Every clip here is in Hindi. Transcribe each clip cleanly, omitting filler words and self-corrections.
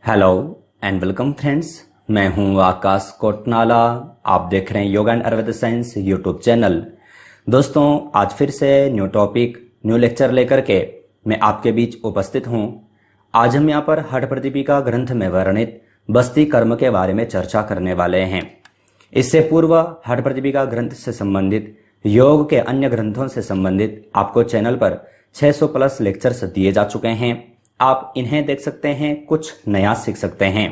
Hello and welcome friends. मैं हूं आकाश कोटनाला। आप देख रहे हैं yoga and Ayurveda science YouTube channel. दोस्तों, आज फिर से न्यू टॉपिक न्यू लेक्चर लेकर के मैं आपके बीच उपस्थित हूं। आज हम यहां पर हठ प्रदीपिका ग्रंथ में वर्णित बस्ती कर्म के बारे में चर्चा करने वाले हैं। इससे पूर्व हठ प्रदीपिका ग्रंथ से संबंधित योग के अन्य ग्रंथों से संबंधित आपको चैनल पर 600 प्लस लेक्चर्स दिए जा चुके हैं। आप इन्हें देख सकते हैं, कुछ नया सीख सकते हैं।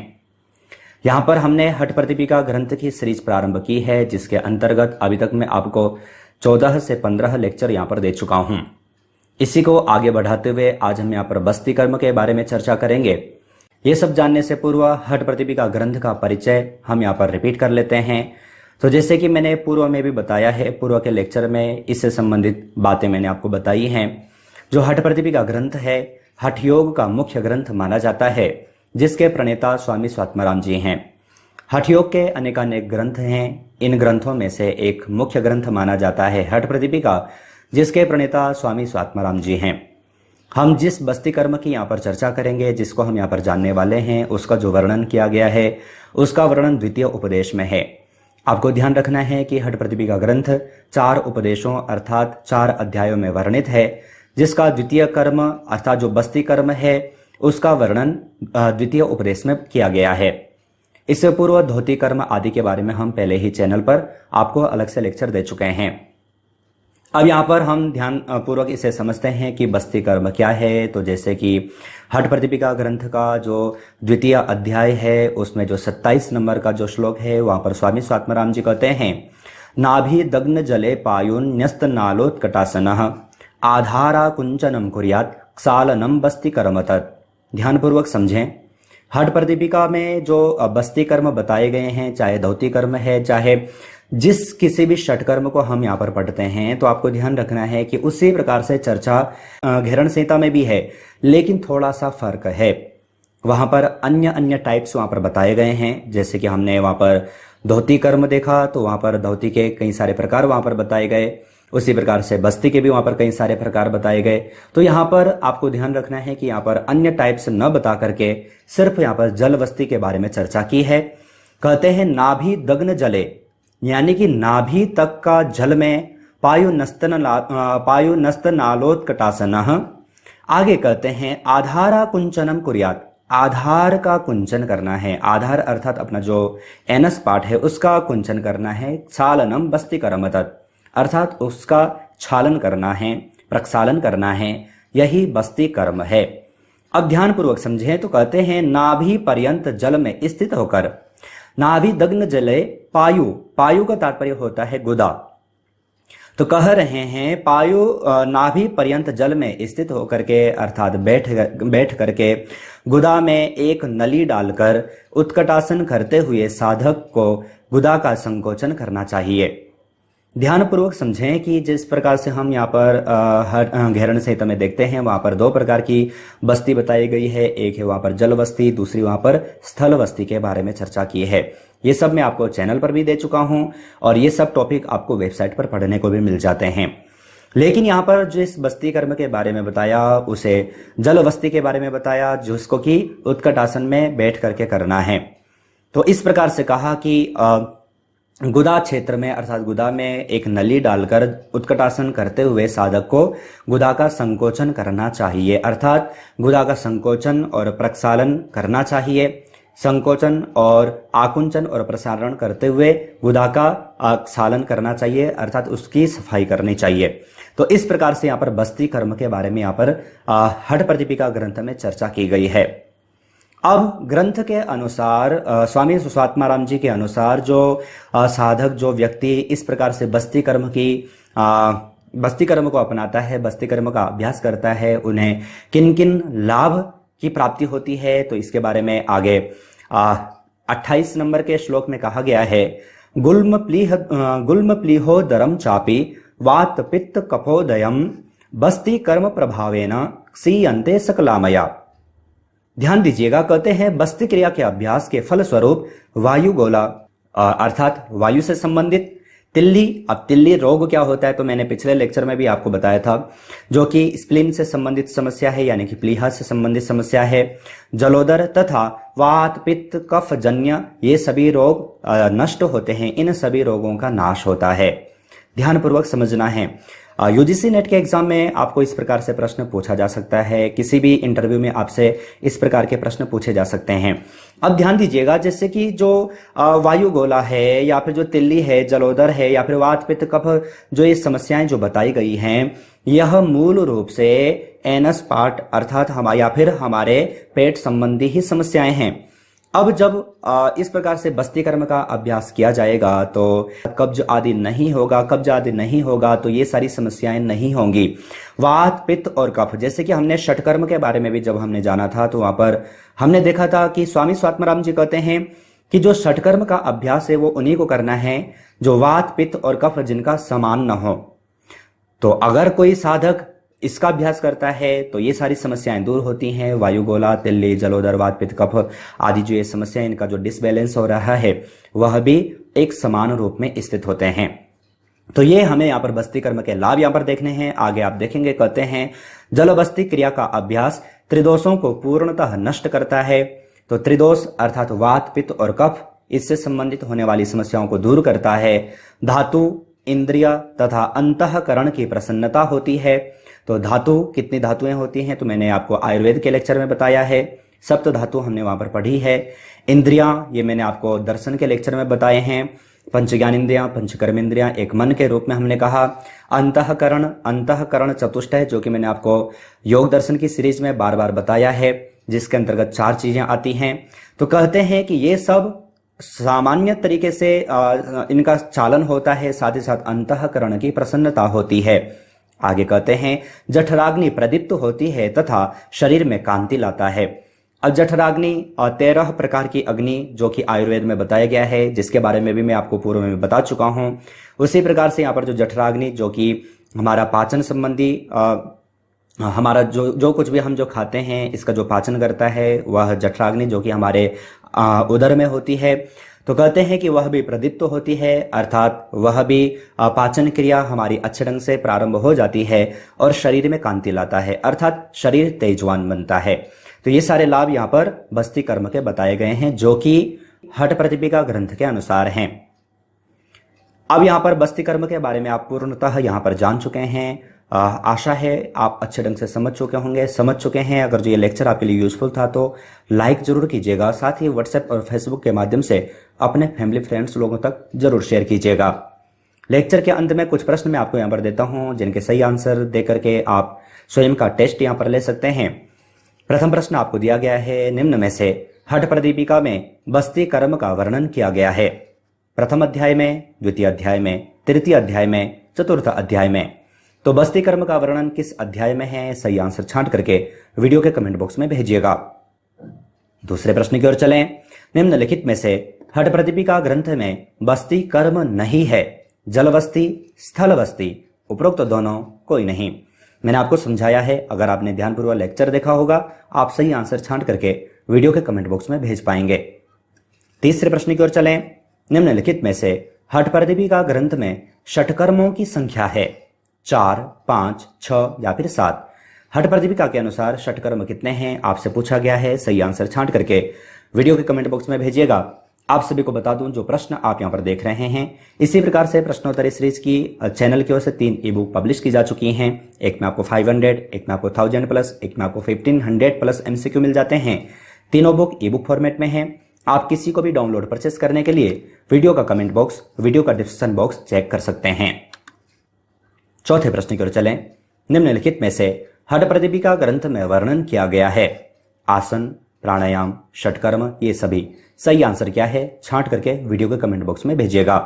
यहां पर हमने हठ प्रदीपिका ग्रंथ की सीरीज प्रारंभ की है, जिसके अंतर्गत अभी तक मैं आपको 14 से 15 लेक्चर यहां पर दे चुका हूं। इसी को आगे बढ़ाते हुए आज हम यहां पर बस्ती कर्म के बारे में चर्चा करेंगे। ये सब जानने से पूर्व हठ प्रदीपिका ग्रंथ का परिचय हम यहां पर रिपीट कर लेते हैं। तो जैसे कि मैंने पूर्व में भी बताया है, पूर्व के लेक्चर में इससे संबंधित बातें मैंने आपको बताई हैं। जो हठ प्रदीपिका ग्रंथ है, हठ योग का मुख्य ग्रंथ माना जाता है, जिसके प्रणेता स्वामी स्वात्माराम जी हैं। हठ योग के अनेकानेक ग्रंथ हैं। इन ग्रंथों में से एक मुख्य ग्रंथ माना जाता है हठ प्रदीपिका, जिसके प्रणेता स्वामी स्वात्माराम जी हैं। हम जिस बस्ती कर्म की यहाँ पर चर्चा करेंगे, जिसको हम यहाँ पर जानने वाले हैं, उसका जो वर्णन किया गया है, उसका वर्णन द्वितीय उपदेश में है। आपको ध्यान रखना है कि हठ प्रदीपिका ग्रंथ 4 उपदेशों अर्थात 4 अध्यायों में वर्णित है, जिसका द्वितीय कर्म अर्थात जो बस्ती कर्म है, उसका वर्णन द्वितीय उपदेश में किया गया है। इससे पूर्व धोती कर्म आदि के बारे में हम पहले ही चैनल पर आपको अलग से लेक्चर दे चुके हैं। अब यहाँ पर हम ध्यान पूर्वक इसे समझते हैं कि बस्ती कर्म क्या है। तो जैसे कि हठ प्रदीपिका ग्रंथ का जो द्वितीय अध्याय है, उसमें जो 27 नंबर का जो श्लोक है, वहां पर स्वामी स्वात्माराम जी कहते हैं, नाभि दग्न जले पायुन न्यस्त नालोत्कटासनः आधारा कुंचनम कुर्यात क्षालनम बस्ती कर्म तत्। ध्यानपूर्वक समझें। हठ प्रदीपिका में जो बस्ती कर्म बताए गए हैं, चाहे धौती कर्म है, चाहे जिस किसी भी षट कर्म को हम यहाँ पर पढ़ते हैं, तो आपको ध्यान रखना है कि उसी प्रकार से चर्चा घेरण संहिता में भी है, लेकिन थोड़ा सा फर्क है। वहां पर अन्य टाइप्स वहां पर बताए गए हैं। जैसे कि हमने वहां पर धोती कर्म देखा, तो वहां पर धोती के कई सारे प्रकार वहां पर बताए गए। उसी प्रकार से बस्ती के भी वहां पर कई सारे प्रकार बताए गए। तो यहाँ पर आपको ध्यान रखना है कि यहाँ पर अन्य टाइप्स न बता करके सिर्फ यहाँ पर जल बस्ती के बारे में चर्चा की है। कहते हैं नाभि दग्न जले, यानी कि नाभि तक का जल में पायु नस्त नालोत्कटासनः। आगे कहते हैं आधारा कुंचनम कुर्यात, आधार का कुंचन करना है। आधार अर्थात अपना जो एनस पार्ट है, उसका कुंचन करना है। क्षालनम बस्ती कर्म तत्, अर्थात उसका छालन करना है, प्रक्षालन करना है। यही बस्ती कर्म है। अब ध्यान पूर्वक समझें। तो कहते हैं नाभि पर्यंत जल में स्थित होकर, नाभि दग्न जले पायु, पायु का तात्पर्य होता है गुदा। तो कह रहे हैं पायु नाभि पर्यंत जल में स्थित होकर के अर्थात बैठ करके गुदा में एक नली डालकर उत्कटासन करते हुए साधक को गुदा का संकोचन करना चाहिए। ध्यानपूर्वक समझें कि जिस प्रकार से हम यहाँ पर घेरण संहिता में देखते हैं, वहां पर 2 प्रकार की बस्ती बताई गई है। एक है वहां पर जल बस्ती, दूसरी वहां पर स्थल बस्ती के बारे में चर्चा की है। ये सब मैं आपको चैनल पर भी दे चुका हूं, और ये सब टॉपिक आपको वेबसाइट पर पढ़ने को भी मिल जाते हैं। लेकिन यहाँ पर जिस बस्ती कर्म के बारे में बताया, उसे जल बस्ती के बारे में बताया, जिसको कि उत्कट आसन में बैठ करके करना है। तो इस प्रकार से कहा कि गुदा क्षेत्र में अर्थात गुदा में एक नली डालकर उत्कटासन करते हुए साधक को गुदा का संकोचन करना चाहिए, अर्थात गुदा का संकोचन और प्रक्षालन करना चाहिए। संकोचन और आकुंचन और प्रसारण करते हुए गुदा का क्षालन करना चाहिए, अर्थात उसकी सफाई करनी चाहिए। तो इस प्रकार से यहाँ पर बस्ती कर्म के बारे में यहाँ पर हठ प्रदीपिका ग्रंथ में चर्चा की गई है। अब ग्रंथ के अनुसार, स्वामी स्वात्माराम जी के अनुसार, जो साधक, जो व्यक्ति इस प्रकार से बस्ती कर्म को अपनाता है, बस्ती कर्म का अभ्यास करता है, उन्हें किन किन लाभ की प्राप्ति होती है, तो इसके बारे में आगे 28 नंबर के श्लोक में कहा गया है, गुल्म प्लीहोदरम चापी वात पित्त कफोदयम बस्ती कर्म प्रभावेन क्षीयन्ते सकलामया। ध्यान दीजिएगा। कहते हैं बस्ती क्रिया के अभ्यास के फल स्वरूप वायु गोला अर्थात वायु से संबंधित तिल्ली, अब तिल्ली रोग क्या होता है तो मैंने पिछले लेक्चर में भी आपको बताया था, जो कि स्प्लीन से संबंधित समस्या है यानी कि प्लीहा से संबंधित समस्या है। जलोदर तथा वात पित्त कफ जन्य ये सभी रोग नष्ट होते हैं, इन सभी रोगों का नाश होता है। ध्यानपूर्वक समझना है। यूजीसी नेट के एग्जाम में आपको इस प्रकार से प्रश्न पूछा जा सकता है, किसी भी इंटरव्यू में आपसे इस प्रकार के प्रश्न पूछे जा सकते हैं। अब ध्यान दीजिएगा, जैसे कि जो वायु गोला है या फिर जो तिल्ली है, जलोदर है या फिर वात पित्त कफ, जो ये समस्याएं जो बताई गई हैं, यह मूल रूप से एनस पार्ट अर्थात या फिर हमारे पेट संबंधी ही समस्याएं हैं। अब जब इस प्रकार से बस्ती कर्म का अभ्यास किया जाएगा तो कब्ज आदि नहीं होगा, तो ये सारी समस्याएं नहीं होंगी। वात पित्त और कफ, जैसे कि हमने षटकर्म के बारे में भी जब हमने जाना था तो वहां पर हमने देखा था कि स्वामी स्वात्माराम जी कहते हैं कि जो षटकर्म का अभ्यास है वो उन्हीं को करना है जो वात पित्त और कफ जिनका समान न हो। तो अगर कोई साधक इसका अभ्यास करता है तो ये सारी समस्याएं दूर होती हैं। वायुगोला, तिल्ली, जलोदर, वात पित्त कफ आदि जो ये समस्या, इनका जो डिसबैलेंस हो रहा है वह भी एक समान रूप में स्थित होते हैं। तो ये हमें यहाँ पर बस्ती कर्म के लाभ यहाँ पर देखने हैं। आगे आप देखेंगे, कहते हैं जल बस्ती क्रिया का अभ्यास त्रिदोषों को पूर्णतः नष्ट करता है। तो त्रिदोष अर्थात वात पित्त और कफ, इससे संबंधित होने वाली समस्याओं को दूर करता है। धातु, इंद्रिय तथा अंतःकरण की प्रसन्नता होती है। तो धातु, कितनी धातुएं होती हैं तो मैंने आपको आयुर्वेद के लेक्चर में बताया है, सप्त धातु हमने वहां पर पढ़ी है। इंद्रियां, ये मैंने आपको दर्शन के लेक्चर में बताए हैं। पंच ज्ञान इंद्रियां, पंच कर्म इंद्रियां एक मन के रूप में हमने कहा। अंतःकरण चतुष्ट है, जो कि मैंने आपको योग दर्शन की सीरीज में बार बार बताया है, जिसके अंतर्गत 4 चीजें आती हैं। तो कहते हैं कि ये सब सामान्य तरीके से इनका चालन होता है, साथ ही साथ अंतःकरण की प्रसन्नता होती है। आगे कहते हैं जठराग्नि प्रदीप्त होती है तथा शरीर में कांति लाता है। अब जठराग्नि 13 प्रकार की अग्नि जो कि आयुर्वेद में बताया गया है, जिसके बारे में भी मैं आपको पूर्व में बता चुका हूं। उसी प्रकार से यहाँ पर जो जठराग्नि, जो कि हमारा पाचन संबंधी हमारा जो कुछ भी हम जो खाते हैं इसका जो पाचन करता है वह जठराग्नि जो कि हमारे उदर में होती है। तो कहते हैं कि वह भी प्रदीप्त होती है, अर्थात वह भी पाचन क्रिया हमारी अच्छे ढंग से प्रारंभ हो जाती है और शरीर में कांति लाता है, अर्थात शरीर तेजवान बनता है। तो ये सारे लाभ यहाँ पर बस्ती कर्म के बताए गए हैं, जो कि हठ प्रतिपिका ग्रंथ के अनुसार हैं। अब यहाँ पर बस्ती कर्म के बारे में आप पूर्णतः यहाँ पर जान चुके हैं। आशा है आप अच्छे ढंग से समझ चुके हैं। अगर जो ये लेक्चर आपके लिए यूजफुल था तो लाइक जरूर कीजिएगा, साथ ही व्हाट्सएप और फेसबुक के माध्यम से अपने फैमिली फ्रेंड्स लोगों तक जरूर शेयर कीजिएगा। लेक्चर के अंत में कुछ प्रश्न मैं आपको यहाँ पर देता हूँ, जिनके सही आंसर दे करके आप स्वयं का टेस्ट यहाँ पर ले सकते हैं। प्रथम प्रश्न आपको दिया गया है, निम्न में से हठ प्रदीपिका में बस्ती कर्म का वर्णन किया गया है। प्रथम अध्याय में, द्वितीय अध्याय में, तृतीय अध्याय में, चतुर्थ अध्याय में। तो बस्ती कर्म का वर्णन किस अध्याय में है, सही आंसर छांट करके वीडियो के कमेंट बॉक्स में भेजिएगा। दूसरे प्रश्न की ओर चलें। निम्नलिखित में से हठ प्रदीपिका ग्रंथ में बस्ती कर्म नहीं है, जल बस्ती, स्थल बस्ती, उपरोक्त दोनों कोई नहीं। मैंने आपको समझाया है, अगर आपने ध्यानपूर्वक लेक्चर देखा होगा आप सही आंसर छांट करके वीडियो के कमेंट बॉक्स में भेज पाएंगे। तीसरे प्रश्न की ओर चलें। निम्नलिखित में से हठ प्रदीपिका ग्रंथ में षटकर्मों की संख्या है 4, 5, 6 या फिर 7। हठ प्रदीपिका के अनुसार षटकर्म कितने हैं आपसे पूछा गया है, सही आंसर छांट करके वीडियो के कमेंट बॉक्स में भेजिएगा। आप सभी को बता दूं, जो प्रश्न आप यहां पर देख रहे हैं इसी प्रकार से प्रश्नोत्तरी सीरीज की चैनल की ओर से 3 ई बुक पब्लिश की जा चुकी हैं। एक में आपको 500, एक में आपको 1000 प्लस, एक में आपको 1500 प्लस MCQ मिल जाते हैं। तीनों बुक ई बुक फॉर्मेट में हैं। आप किसी को भी डाउनलोड परचेस करने के लिए वीडियो का कमेंट बॉक्स, वीडियो का डिस्क्रिप्शन बॉक्स चेक कर सकते हैं। चौथे प्रश्न की ओर चलें। निम्नलिखित में से हठ प्रदीपिका ग्रंथ में वर्णन किया गया है आसन, प्राणायाम, षटकर्म, ये सभी। सही आंसर क्या है छांट करके वीडियो के कमेंट बॉक्स में भेजिएगा।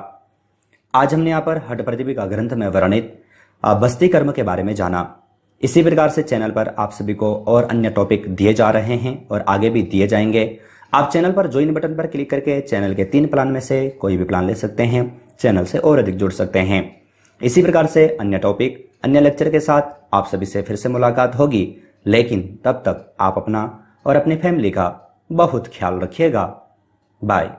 आज हमने यहाँ पर हठ प्रदीपिका ग्रंथ में वर्णित बस्ती कर्म के बारे में जाना। इसी प्रकार से चैनल पर आप सभी को और अन्य टॉपिक दिए जा रहे हैं और आगे भी दिए जाएंगे। आप चैनल पर ज्वाइन बटन पर क्लिक करके चैनल के 3 प्लान में से कोई भी प्लान ले सकते हैं, चैनल से और अधिक जुड़ सकते हैं। इसी प्रकार से अन्य टॉपिक, अन्य लेक्चर के साथ आप सभी से फिर से मुलाकात होगी, लेकिन तब तक आप अपना और अपनी फैमिली का बहुत ख्याल रखिएगा। बाय।